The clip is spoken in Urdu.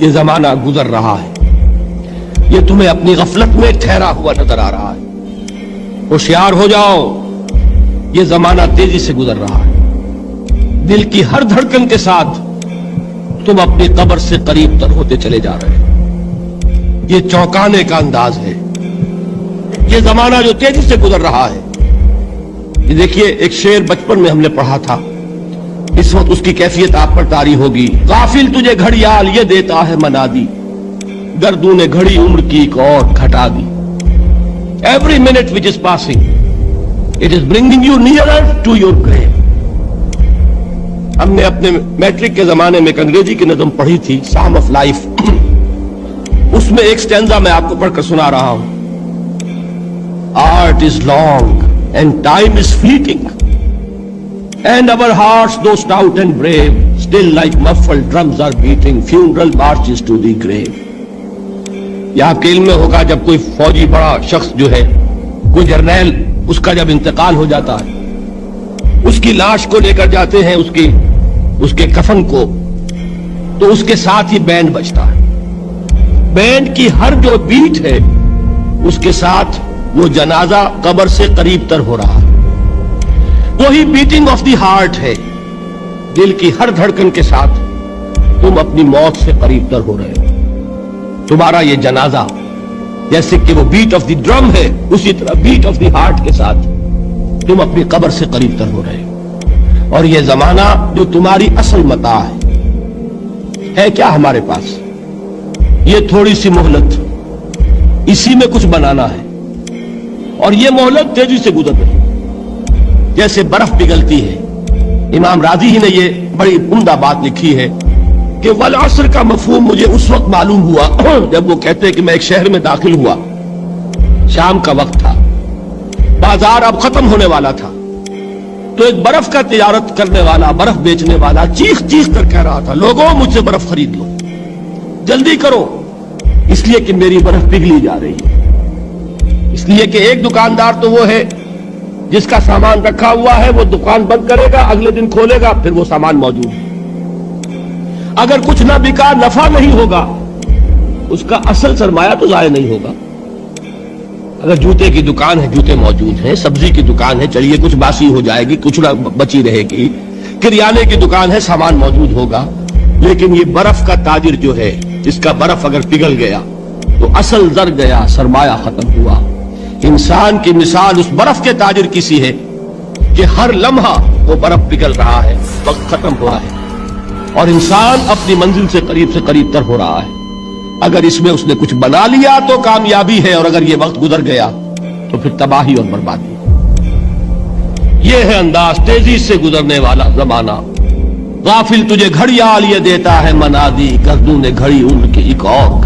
یہ زمانہ گزر رہا ہے، یہ تمہیں اپنی غفلت میں ٹھہرا ہوا نظر آ رہا ہے۔ ہوشیار ہو جاؤ، یہ زمانہ تیزی سے گزر رہا ہے۔ دل کی ہر دھڑکن کے ساتھ تم اپنی قبر سے قریب تر ہوتے چلے جا رہے ہو۔ یہ چونکانے کا انداز ہے، یہ زمانہ جو تیزی سے گزر رہا ہے۔ یہ دیکھیے، ایک شعر بچپن میں ہم نے پڑھا تھا، اس وقت اس کی کیفیت آپ پر طاری ہوگی۔ غافل تجھے گھڑیال یہ دیتا ہے منادی، گردوں نے گھڑی عمر کی ایک اور گھٹا دی۔ Every minute which is passing, it is bringing you nearer to your grave۔ ہم نے اپنے میٹرک کے زمانے میں ایک انگریزی کی نظم پڑھی تھی، سام آف لائف۔ اس میں ایک سٹینزا میں آپ کو پڑھ کر سنا رہا ہوں۔ Art is long and time is fleeting, and our hearts, though stout and brave, still like muffled drums are beating funeral marches to the grave۔ یہ آپ کے علم میں ہوگا، جب کوئی فوجی بڑا شخص جو ہے، کوئی جرنیل، اس کا جب انتقال ہو جاتا ہے، اس کی لاش کو لے کر جاتے ہیں، اس کے کفن کو، تو اس کے ساتھ ہی بینڈ بجتا ہے۔ بینڈ کی ہر جو بیٹ ہے، اس کے ساتھ وہ جنازہ قبر سے قریب تر ہو رہا ہے۔ وہی بیٹنگ آف دی ہارٹ ہے، دل کی ہر دھڑکن کے ساتھ تم اپنی موت سے قریب تر ہو رہے ہو۔ تمہارا یہ جنازہ جیسے کہ وہ بیٹ آف دی ڈرم ہے، اسی طرح بیٹ آف دی ہارٹ کے ساتھ تم اپنی قبر سے قریب تر ہو رہے ہو۔ اور یہ زمانہ جو تمہاری اصل متاع ہے کیا ہمارے پاس؟ یہ تھوڑی سی مہلت، اسی میں کچھ بنانا ہے، اور یہ مہلت تیزی سے گزر رہی ہے، جیسے برف پگھلتی ہے۔ امام راضی ہی نے یہ بڑی عمدہ بات لکھی ہے کہ والعصر کا مفہوم مجھے اس وقت معلوم ہوا جب وہ کہتے ہیں کہ میں ایک شہر میں داخل ہوا، شام کا وقت تھا، بازار اب ختم ہونے والا تھا، تو ایک برف کا تجارت کرنے والا، برف بیچنے والا چیخ چیخ کر کہہ رہا تھا، لوگوں مجھ سے برف خرید لو، جلدی کرو، اس لیے کہ میری برف پگھلی جا رہی ہے۔ اس لیے کہ ایک دکاندار تو وہ ہے جس کا سامان رکھا ہوا ہے، وہ دکان بند کرے گا، اگلے دن کھولے گا، پھر وہ سامان موجود ہے۔ اگر کچھ نہ بکا، نفع نہیں ہوگا، اس کا اصل سرمایہ تو ضائع نہیں ہوگا۔ اگر جوتے کی دکان ہے، جوتے موجود ہیں، سبزی کی دکان ہے، چلیے کچھ باسی ہو جائے گی، کچھ نہ بچی رہے گی، کریانے کی دکان ہے، سامان موجود ہوگا۔ لیکن یہ برف کا تاجر جو ہے، اس کا برف اگر پگھل گیا تو اصل زر گیا، سرمایہ ختم ہوا۔ انسان کی مثال اس برف کے تاجر کی سی ہے کہ ہر لمحہ وہ برف پگھل رہا ہے، وقت ختم ہو رہا ہے، اور انسان اپنی منزل سے قریب تر ہو رہا ہے۔ اگر اس میں اس نے کچھ بنا لیا تو کامیابی ہے، اور اگر یہ وقت گزر گیا تو پھر تباہی اور بربادی۔ یہ ہے انداز تیزی سے گزرنے والا زمانہ۔ غافل تجھے گھڑیال یہ دیتا ہے منادی، گردوں نے گھڑی عمر کی ایک اور